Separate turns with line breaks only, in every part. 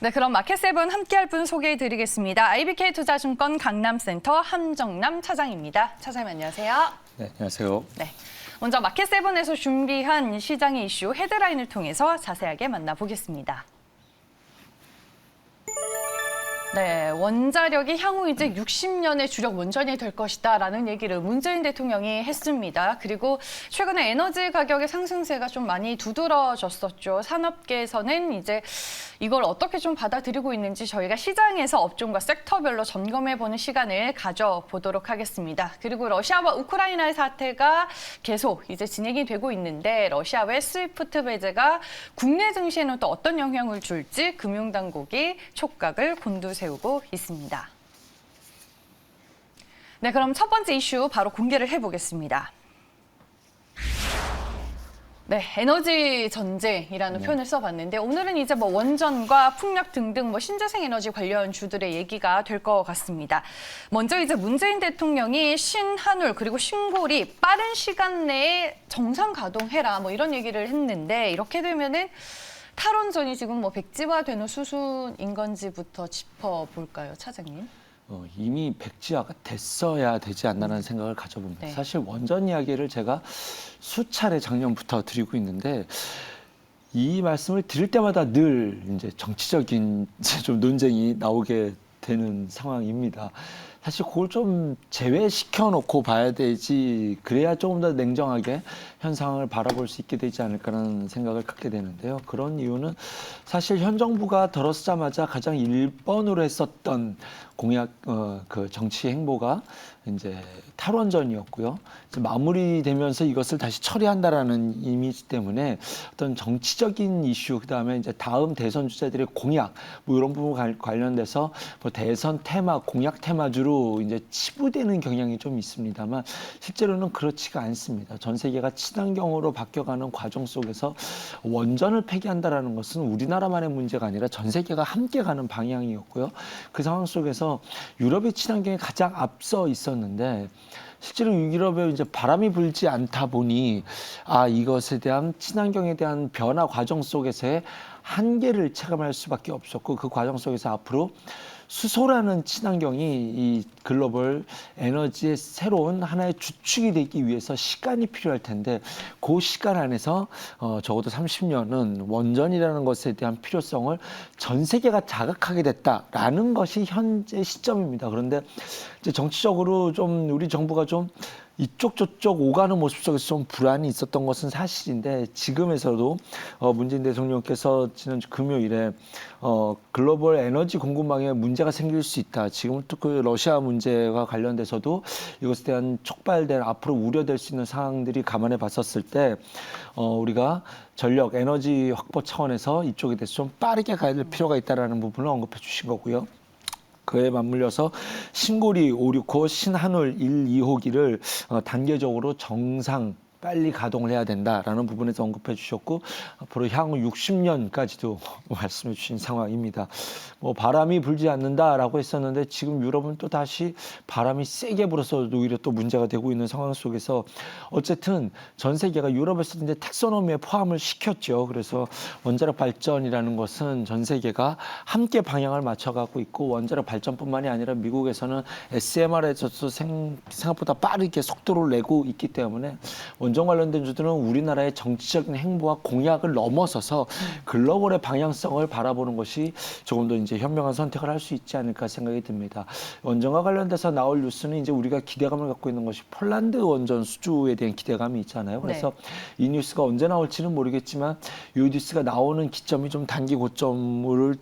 네, 그럼 마켓세븐 함께할 분 소개해드리겠습니다. IBK투자증권 강남센터 함정남 차장입니다. 차장님 안녕하세요.
네, 안녕하세요.
네, 먼저 마켓세븐에서 준비한 시장의 이슈 헤드라인을 통해서 자세하게 만나보겠습니다. 네, 원자력이 향후 이제 60년의 주력 원전이 될 것이다라는 얘기를 문재인 대통령이 했습니다. 그리고 최근에 에너지 가격의 상승세가 좀 많이 두드러졌었죠. 산업계에서는 이제 이걸 어떻게 좀 받아들이고 있는지 저희가 시장에서 업종과 섹터별로 점검해보는 시간을 가져보도록 하겠습니다. 그리고 러시아와 우크라이나의 사태가 계속 이제 진행이 되고 있는데 러시아의 스위프트 배제가 국내 증시에는 또 어떤 영향을 줄지 금융당국이 촉각을 곤두세우고 있습니다. 네, 그럼 첫 번째 이슈 바로 공개를 해보겠습니다. 네, 에너지 전쟁이라는 표현을 써봤는데 오늘은 이제 뭐 원전과 풍력 등등 뭐 신재생 에너지 관련 주들의 얘기가 될 것 같습니다. 먼저 이제 문재인 대통령이 신한울 그리고 신고리 빠른 시간 내에 정상 가동해라 뭐 이런 얘기를 했는데 이렇게 되면은 탈원전이 지금 뭐 백지화되는 수순인 건지부터 짚어볼까요, 차장님?
이미 백지화가 됐어야 되지 않나라는 생각을 가져봅니다.
네.
사실 원전 이야기를 제가 수차례 작년부터 드리고 있는데 이 말씀을 드릴 때마다 늘 이제 정치적인 좀 논쟁이 나오게 되는 상황입니다. 사실 그걸 좀 제외시켜 놓고 봐야 되지 그래야 조금 더 냉정하게 현 상황을 바라볼 수 있게 되지 않을까라는 생각을 갖게 되는데요. 그런 이유는 사실 현 정부가 들어서자마자 가장 1번으로 했었던 공약 그 정치 행보가 이제 탈원전이었고요. 이제 마무리되면서 이것을 다시 처리한다라는 이미지 때문에 어떤 정치적인 이슈 그다음에 이제 다음 대선 주자들의 공약 뭐 이런 부분 관련돼서 뭐 대선 테마 공약 테마주로 이제 치부되는 경향이 좀 있습니다만 실제로는 그렇지가 않습니다. 전 세계가 친환경으로 바뀌어가는 과정 속에서 원전을 폐기한다라는 것은 우리나라만의 문제가 아니라 전 세계가 함께 가는 방향이었고요. 그 상황 속에서 유럽이 친환경에 가장 앞서 있었는데 실제로 유럽에 이제 바람이 불지 않다 보니 이것에 대한 친환경에 대한 변화 과정 속에서의 한계를 체감할 수밖에 없었고 그 과정 속에서 앞으로 수소라는 친환경이 이 글로벌 에너지의 새로운 하나의 주축이 되기 위해서 시간이 필요할 텐데 그 시간 안에서 적어도 30년은 원전이라는 것에 대한 필요성을 전 세계가 자각하게 됐다라는 것이 현재 시점입니다. 그런데 이제 정치적으로 좀 우리 정부가 좀 이쪽 저쪽 오가는 모습 속에서 좀 불안이 있었던 것은 사실인데 지금에서도 문재인 대통령께서 지난주 금요일에 글로벌 에너지 공급망에 문제가 생길 수 있다. 지금 또 그 러시아 문제와 관련돼서도 이것에 대한 촉발된 앞으로 우려될 수 있는 상황들이 감안해 봤었을 때 우리가 전력 에너지 확보 차원에서 이쪽에 대해서 좀 빠르게 가야 될 필요가 있다라는 부분을 언급해 주신 거고요. 그에 맞물려서 신고리 569, 신한울 1, 2호기를 단계적으로 정상 빨리 가동을 해야 된다라는 부분에서 언급해 주셨고 앞으로 향후 60년까지도 말씀해 주신 상황입니다. 뭐 바람이 불지 않는다라고 했었는데 지금 유럽은 또 다시 바람이 세게 불어서 오히려 또 문제가 되고 있는 상황 속에서 어쨌든 전 세계가 유럽에서도 이제 텍소노미에 포함을 시켰죠. 그래서 원자력 발전이라는 것은 전 세계가 함께 방향을 맞춰가고 있고 원자력 발전뿐만이 아니라 미국에서는 SMR에서도 생각보다 빠르게 속도를 내고 있기 때문에 원전 관련된 주들은 우리나라의 정치적인 행보와 공약을 넘어서서 글로벌의 방향성을 바라보는 것이 조금 더 이제 현명한 선택을 할 수 있지 않을까 생각이 듭니다. 원전과 관련돼서 나올 뉴스는 이제 우리가 기대감을 갖고 있는 것이 폴란드 원전 수주에 대한 기대감이 있잖아요. 그래서 이 뉴스가 언제 나올지는 모르겠지만 이 뉴스가 나오는 기점이 좀 단기 고점을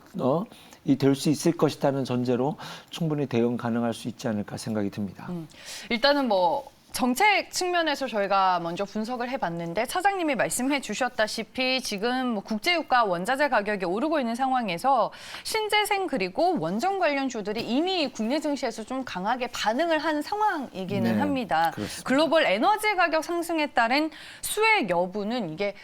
될 수 있을 것이라는 전제로 충분히 대응 가능할 수 있지 않을까 생각이 듭니다.
일단은 뭐 정책 측면에서 저희가 먼저 분석을 해봤는데 차장님이 말씀해 주셨다시피 지금 뭐 국제유가 원자재 가격이 오르고 있는 상황에서 신재생 그리고 원전 관련주들이 이미 국내 증시에서 좀 강하게 반응을 한 상황이기는 합니다.
그렇습니다.
글로벌 에너지 가격 상승에 따른 수혜 여부는 이게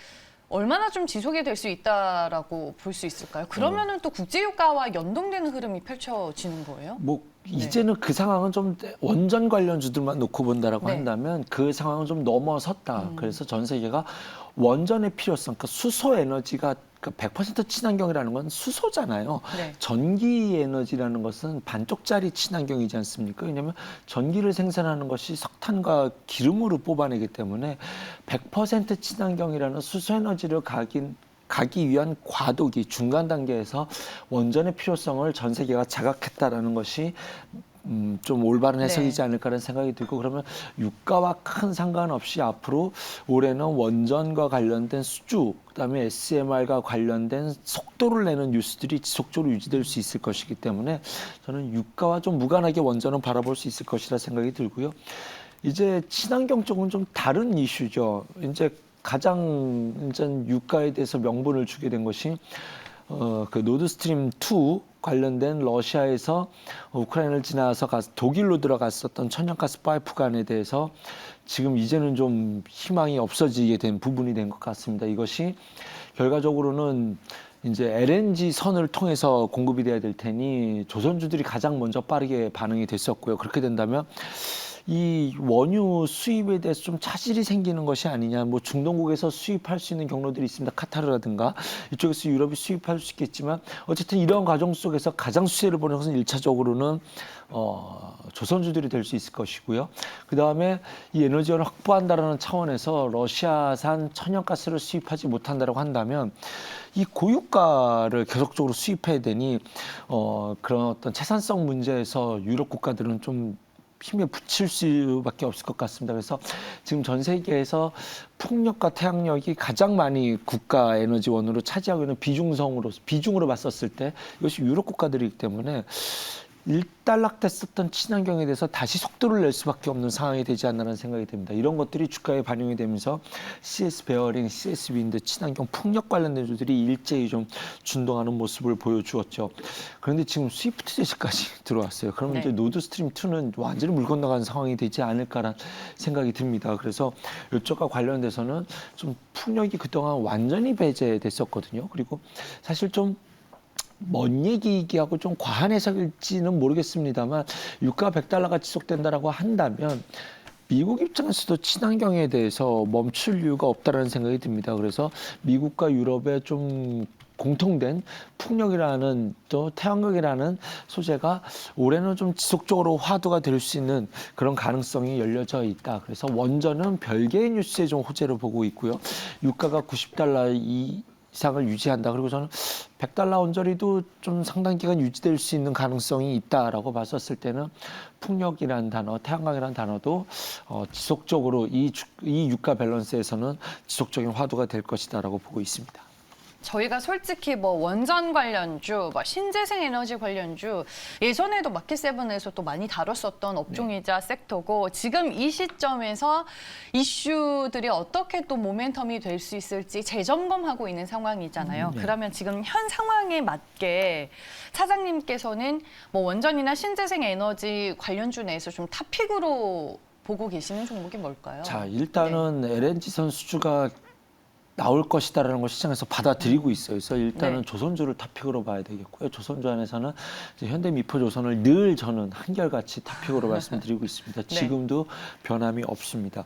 얼마나 좀 지속이 될 수 있다라고 볼 수 있을까요? 그러면은 또 국제유가와 연동되는 흐름이 펼쳐지는 거예요?
뭐 이제는 그 상황은 좀 원전 관련주들만 놓고 본다라고
네.
한다면 그 상황은 좀 넘어섰다. 그래서 전 세계가 원전의 필요성, 그러니까 수소 에너지가 100% 친환경이라는 건 수소잖아요.
네.
전기 에너지라는 것은 반쪽짜리 친환경이지 않습니까? 왜냐하면 전기를 생산하는 것이 석탄과 기름으로 뽑아내기 때문에 100% 친환경이라는 수소 에너지를 가기 위한 과도기 중간 단계에서 원전의 필요성을 전 세계가 자각했다라는 것이 좀 올바른 해석이지 않을까라는 생각이 들고 그러면 유가와 큰 상관없이 앞으로 올해는 원전과 관련된 수주 그다음에 SMR과 관련된 속도를 내는 뉴스들이 지속적으로 유지될 수 있을 것이기 때문에 저는 유가와 좀 무관하게 원전은 바라볼 수 있을 것이라 생각이 들고요. 이제 친환경 쪽은 좀 다른 이슈죠. 이제 가장 유가에 대해서 명분을 주게 된 것이 그 노드스트림 2 관련된 러시아에서 우크라이나를 지나서 독일로 들어갔었던 천연가스 파이프관에 대해서 지금 이제는 좀 희망이 없어지게 된 부분이 된 것 같습니다. 이것이 결과적으로는 이제 LNG 선을 통해서 공급이 돼야 될 테니 조선주들이 가장 먼저 빠르게 반응이 됐었고요. 그렇게 된다면 이 원유 수입에 대해서 좀 차질이 생기는 것이 아니냐. 뭐 중동국에서 수입할 수 있는 경로들이 있습니다. 카타르라든가 이쪽에서 유럽이 수입할 수 있겠지만 어쨌든 이러한 과정 속에서 가장 수혜를 보는 것은 1차적으로는 조선주들이 될 수 있을 것이고요. 그 다음에 이 에너지원을 확보한다라는 차원에서 러시아산 천연가스를 수입하지 못한다라고 한다면 이 고유가를 계속적으로 수입해야 되니 그런 어떤 채산성 문제에서 유럽 국가들은 좀 힘에 붙일 수밖에 없을 것 같습니다. 그래서 지금 전 세계에서 풍력과 태양력이 가장 많이 국가 에너지원으로 차지하고 있는 비중으로 봤었을 때 이것이 유럽 국가들이기 때문에 일단락됐었던 친환경에 대해서 다시 속도를 낼 수밖에 없는 상황이 되지 않나라는 생각이 듭니다. 이런 것들이 주가에 반영이 되면서 CS 베어링, CS 윈드, 친환경 풍력 관련된 주들이 일제히 좀 준동하는 모습을 보여주었죠. 그런데 지금 스위프트 제시까지 들어왔어요. 그러면 이제 노드스트림 2는 완전히 물 건너가는 상황이 되지 않을까라는 생각이 듭니다. 그래서 이쪽과 관련돼서는 좀 풍력이 그동안 완전히 배제됐었거든요. 그리고 사실 좀 먼 얘기하고 좀 과한 해석일지는 모르겠습니다만 유가 100달러가 지속된다라고 한다면 미국 입장에서도 친환경에 대해서 멈출 이유가 없다라는 생각이 듭니다. 그래서 미국과 유럽의 좀 공통된 풍력이라는 또 태양광이라는 소재가 올해는 좀 지속적으로 화두가 될 수 있는 그런 가능성이 열려져 있다. 그래서 원전은 별개의 뉴스에 좀 호재를 보고 있고요. 유가가 90달러 이상을 유지한다. 그리고 저는 100달러 원저리도 좀 상당 기간 유지될 수 있는 가능성이 있다라고 봤었을 때는 풍력이라는 단어, 태양광이라는 단어도 지속적으로 이 유가 밸런스에서는 지속적인 화두가 될 것이다라고 보고 있습니다.
저희가 솔직히 뭐 원전 관련주, 뭐 신재생 에너지 관련주 예전에도 마켓세븐에서 또 많이 다뤘었던 업종이자 섹터고 지금 이 시점에서 이슈들이 어떻게 또 모멘텀이 될 수 있을지 재점검하고 있는 상황이잖아요. 그러면 지금 현 상황에 맞게 차장님께서는 뭐 원전이나 신재생 에너지 관련주 내에서 좀 탑픽으로 보고 계시는 종목이 뭘까요?
자, 일단은 LNG선 수주가 나올 것이다라는 걸 시장에서 받아들이고 있어요. 그래서 일단은 조선주를 탑픽으로 봐야 되겠고요. 조선주 안에서는 이제 현대미포조선을 늘 저는 한결같이 탑픽으로 말씀드리고 있습니다. 지금도 변함이 없습니다.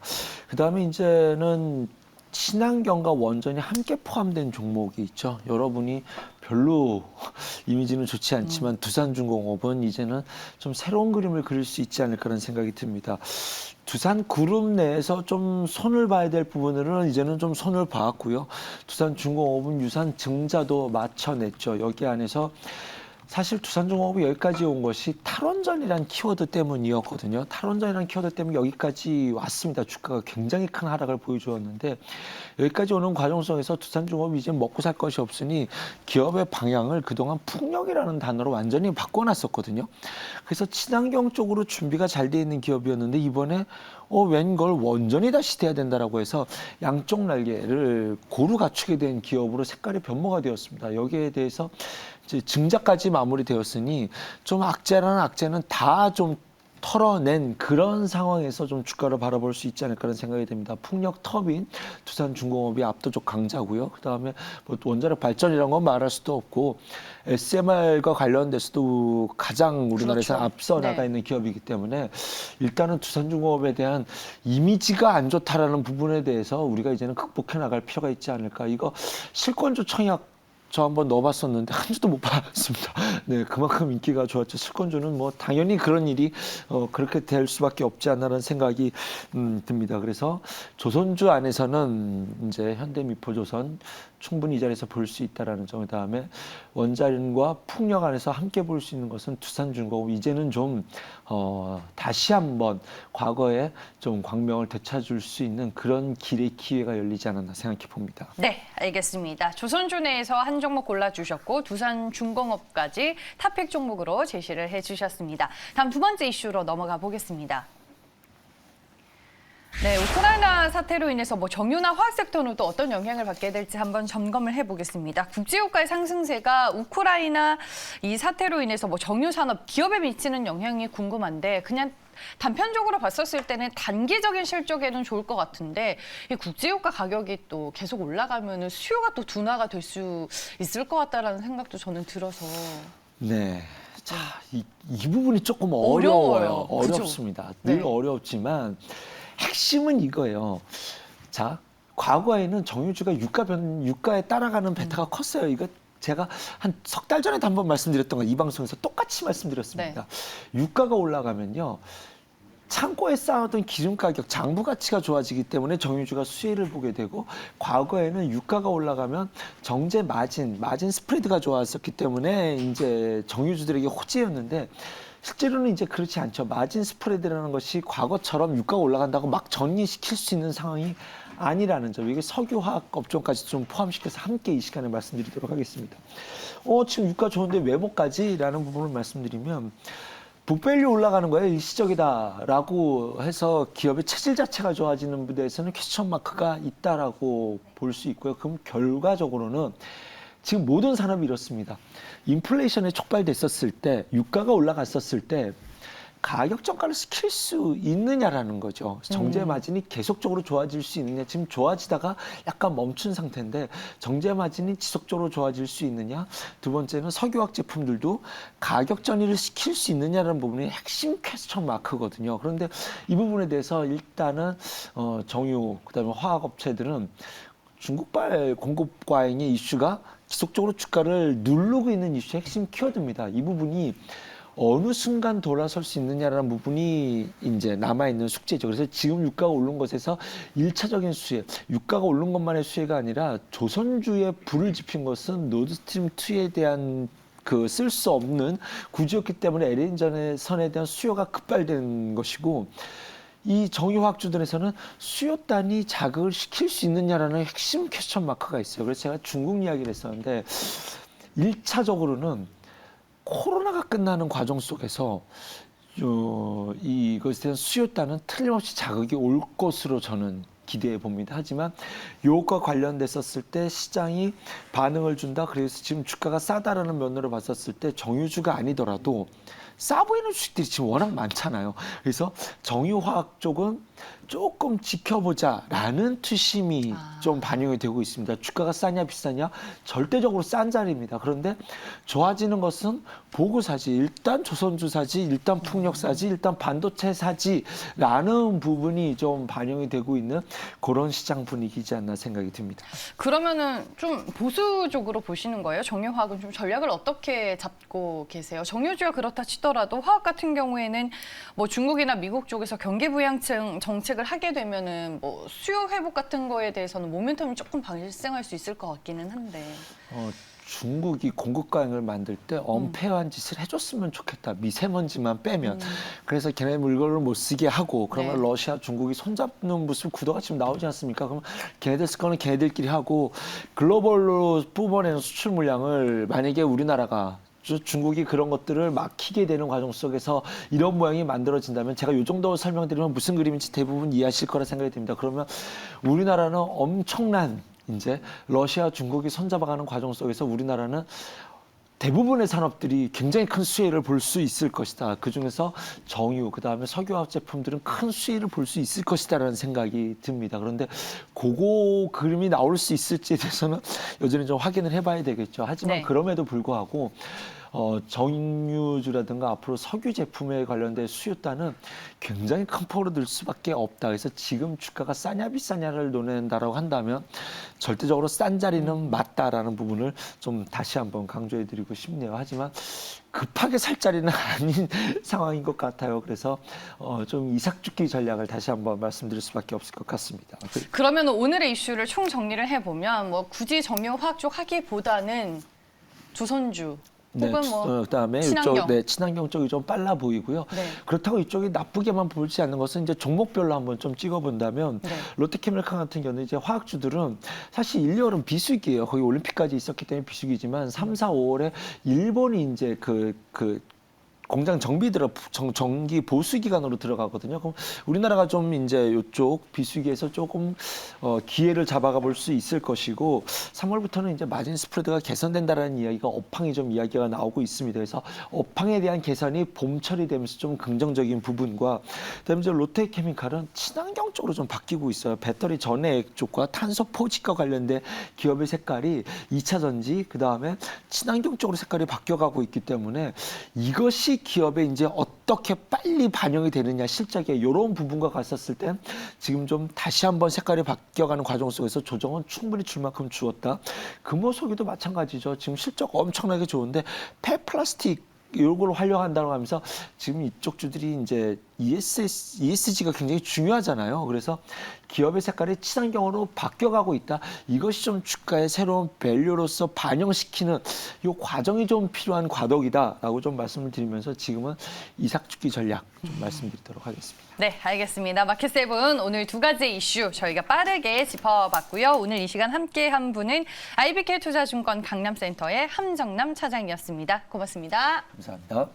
그다음에 이제는 친환경과 원전이 함께 포함된 종목이 있죠. 여러분이 별로 이미지는 좋지 않지만 두산중공업은 이제는 좀 새로운 그림을 그릴 수 있지 않을까라는 생각이 듭니다. 두산그룹 내에서 좀 손을 봐야 될 부분들은 이제는 좀 손을 봐왔고요. 두산중공업은 유산증자도 맞춰냈죠. 여기 안에서 사실 두산중공업이 여기까지 온 것이 탈원전이라는 키워드 때문이었거든요. 탈원전이라는 키워드 때문에 여기까지 왔습니다. 주가가 굉장히 큰 하락을 보여주었는데 여기까지 오는 과정 속에서 두산중공업이 이제 먹고 살 것이 없으니 기업의 방향을 그동안 풍력이라는 단어로 완전히 바꿔놨었거든요. 그래서 친환경 쪽으로 준비가 잘 돼 있는 기업이었는데 이번에 웬걸 원전이 다시 돼야 된다라고 해서 양쪽 날개를 고루 갖추게 된 기업으로 색깔이 변모가 되었습니다. 여기에 대해서 이제 증자까지 마무리되었으니 좀 악재라는 악재는 다 좀 털어낸 그런 상황에서 좀 주가를 바라볼 수 있지 않을까라는 생각이 듭니다. 풍력 터빈, 두산중공업이 압도적 강자고요. 그다음에 뭐 원자력 발전이라는 건 말할 수도 없고 SMR과 관련돼서도 가장 우리나라에서
그렇죠.
앞서 나가
네.
있는 기업이기 때문에 일단은 두산중공업에 대한 이미지가 안 좋다라는 부분에 대해서 우리가 이제는 극복해 나갈 필요가 있지 않을까. 이거 실권주 청약 저 한번 넣어봤었는데 한 주도 못 받았습니다. 네, 그만큼 인기가 좋았죠. 실권주는 뭐 당연히 그런 일이 그렇게 될 수밖에 없지 않나라는 생각이 듭니다. 그래서 조선주 안에서는 이제 현대미포조선 충분히 이 자리에서 볼 수 있다라는 점. 그다음에 원자력과 풍력 안에서 함께 볼 수 있는 것은 두산중공업. 이제는 좀 다시 한번 과거에 좀 광명을 되찾을 수 있는 그런 길의 기회가 열리지 않았나 생각해 봅니다.
네, 알겠습니다. 조선주 내에서 한 종목 골라주셨고 두산중공업까지 탑픽 종목으로 제시를 해주셨습니다. 다음 두 번째 이슈로 넘어가 보겠습니다. 네, 우크라이나 사태로 인해서 뭐 정유나 화학 섹터는 또 어떤 영향을 받게 될지 한번 점검을 해보겠습니다. 국제유가의 상승세가 우크라이나 이 사태로 인해서 뭐 정유 산업 기업에 미치는 영향이 궁금한데 그냥 단편적으로 봤었을 때는 단기적인 실적에는 좋을 것 같은데 이 국제유가 가격이 또 계속 올라가면은 수요가 또 둔화가 될 수 있을 것 같다라는 생각도 저는 들어서.
네. 자, 이 부분이 조금
어려워요.
어렵습니다.
그죠?
늘
네.
어렵지만 핵심은 이거예요. 자, 과거에는 정유주가 유가에 따라가는 베타가 컸어요. 이거 제가 한 석 달 전에도 한번 말씀드렸던 거 이 방송에서 똑같이 말씀드렸습니다. 유가가 올라가면요. 창고에 쌓아둔 기름 가격, 장부 가치가 좋아지기 때문에 정유주가 수혜를 보게 되고 과거에는 유가가 올라가면 정제 마진 스프레드가 좋았었기 때문에 이제 정유주들에게 호재였는데 실제로는 이제 그렇지 않죠. 마진 스프레드라는 것이 과거처럼 유가가 올라간다고 막 전이시킬 수 있는 상황이 아니라는 점. 이게 석유화학 업종까지 좀 포함시켜서 함께 이 시간에 말씀드리도록 하겠습니다. 지금 유가 좋은데 왜 못 가지? 라는 부분을 말씀드리면 북밸류 올라가는 거예요. 일시적이다라고 해서 기업의 체질 자체가 좋아지는 무대에서는 퀘스천 마크가 있다라고 볼 수 있고요. 그럼 결과적으로는 지금 모든 산업이 이렇습니다. 인플레이션에 촉발됐었을 때, 유가가 올라갔었을 때 가격 정가를 시킬 수 있느냐라는 거죠. 정제 마진이 계속적으로 좋아질 수 있느냐. 지금 좋아지다가 약간 멈춘 상태인데 정제 마진이 지속적으로 좋아질 수 있느냐. 두 번째는 석유화학 제품들도 가격 전이를 시킬 수 있느냐라는 부분이 핵심 퀘스천 마크거든요. 그런데 이 부분에 대해서 일단은 정유 그다음에 화학 업체들은 중국발 공급 과잉의 이슈가 지속적으로 주가를 누르고 있는 이슈의 핵심 키워드입니다. 이 부분이 어느 순간 돌아설 수 있느냐라는 부분이 이제 남아있는 숙제죠. 그래서 지금 유가가 오른 것에서 일차적인 수혜, 유가가 오른 것만의 수혜가 아니라 조선주에 불을 지핀 것은 노드스트림 2에 대한 그 쓸 수 없는 구조였기 때문에 LN전선에 대한 수요가 급발된 것이고 이 정유화학주들에서는 수요단이 자극을 시킬 수 있느냐라는 핵심 퀘스천 마크가 있어요. 그래서 제가 중국 이야기를 했었는데 1차적으로는 코로나가 끝나는 과정 속에서 이것에 대한 수요단은 틀림없이 자극이 올 것으로 저는 기대해 봅니다. 하지만 요것과 관련됐었을 때 시장이 반응을 준다. 그래서 지금 주가가 싸다라는 면으로 봤었을 때 정유주가 아니더라도 싸 보이는 주식들이 지금 워낙 많잖아요. 그래서 정유화학 쪽은 조금 지켜보자라는 투심이 좀 반영이 되고 있습니다. 주가가 싸냐 비싸냐 절대적으로 싼 자리입니다. 그런데 좋아지는 것은 보고 사지. 일단 조선주 사지, 일단 풍력 사지, 일단 반도체 사지라는 부분이 좀 반영이 되고 있는 그런 시장 분위기이지 않나 생각이 듭니다.
그러면은 좀 보수적으로 보시는 거예요? 정유화학은 좀 전략을 어떻게 잡고 계세요? 정유주가 그렇다 치더라도 화학 같은 경우에는 뭐 중국이나 미국 쪽에서 경기 부양층 정책을 하게 되면은 뭐 수요 회복 같은 거에 대해서는 모멘텀이 조금 발생할 수 있을 것 같기는 한데.
중국이 공급 과잉을 만들 때 엄폐한 짓을 해줬으면 좋겠다. 미세먼지만 빼면. 그래서 걔네 물건을 못 쓰게 하고 그러면
네.
러시아, 중국이 손잡는 모습 구도가 지금 나오지 않습니까? 그럼 걔네들 쓸 거는 걔네들끼리 하고 글로벌로 뿜어내는 수출 물량을 만약에 우리나라가 중국이 그런 것들을 막히게 되는 과정 속에서 이런 모양이 만들어진다면 제가 이 정도 설명드리면 무슨 그림인지 대부분 이해하실 거라 생각이 듭니다. 그러면 우리나라는 엄청난 이제 러시아, 중국이 손잡아가는 과정 속에서 우리나라는 대부분의 산업들이 굉장히 큰 수혜를 볼 수 있을 것이다. 그중에서 정유, 그다음에 석유화학 제품들은 큰 수혜를 볼 수 있을 것이다라는 생각이 듭니다. 그런데 그거 그림이 나올 수 있을지에 대해서는 여전히 좀 확인을 해봐야 되겠죠. 하지만
네.
그럼에도 불구하고 정유주라든가 앞으로 석유 제품에 관련된 수요단은 굉장히 큰 폭으로 늘 수밖에 없다. 그래서 지금 주가가 싸냐 비싸냐를 논한다라고 한다면 절대적으로 싼 자리는 맞다라는 부분을 좀 다시 한번 강조해드리고 싶네요. 하지만 급하게 살 자리는 아닌 상황인 것 같아요. 그래서 좀 이삭죽기 전략을 다시 한번 말씀드릴 수밖에 없을 것 같습니다.
그러면 오늘의 이슈를 총 정리를 해보면 뭐 굳이 정유 화학 쪽 하기보다는 조선주 혹은 뭐
그다음에
친환경.
이쪽 친환경 쪽이 좀 빨라 보이고요.
네.
그렇다고 이쪽이 나쁘게만 보이지 않는 것은 이제 종목별로 한번 좀 찍어본다면
네.
롯데케미칼 같은 경우는 이제 화학주들은 사실 1, 2월은 비수기예요. 거기 올림픽까지 있었기 때문에 비수기지만 3, 4, 5월에 일본이 이제 그 공장 정기 보수 기간으로 들어가거든요. 그럼 우리나라가 좀 이제 이쪽 비수기에서 조금 기회를 잡아가 볼 수 있을 것이고 3월부터는 이제 마진 스프레드가 개선된다라는 이야기가 업황이 좀 이야기가 나오고 있습니다. 그래서 업황에 대한 개선이 봄철이 되면서 좀 긍정적인 부분과 그다음에 이제 롯데케미칼은 친환경 쪽으로 좀 바뀌고 있어요. 배터리 전해액 쪽과 탄소 포집과 관련된 기업의 색깔이 2차 전지 그다음에 친환경 쪽으로 색깔이 바뀌어가고 있기 때문에 이것이 기업에 이제 어떻게 빨리 반영이 되느냐 실적에 이런 부분과 갔었을 때 지금 좀 다시 한번 색깔이 바뀌어가는 과정 속에서 조정은 충분히 줄 만큼 주었다. 금호석유도 마찬가지죠. 지금 실적 엄청나게 좋은데 폐플라스틱 이걸 활용한다고 하면서 지금 이쪽 주들이 이제 ESG가 굉장히 중요하잖아요. 그래서 기업의 색깔이 친환경으로 바뀌어가고 있다. 이것이 좀 주가의 새로운 밸류로서 반영시키는 이 과정이 좀 필요한 과도기다라고 좀 말씀을 드리면서 지금은 이삭죽기 전략 좀 말씀드리도록 하겠습니다.
네, 알겠습니다. 마켓세븐 오늘 두 가지 이슈 저희가 빠르게 짚어봤고요. 오늘 이 시간 함께한 분은 IBK 투자증권 강남센터의 함정남 차장이었습니다. 고맙습니다.
감사합니다.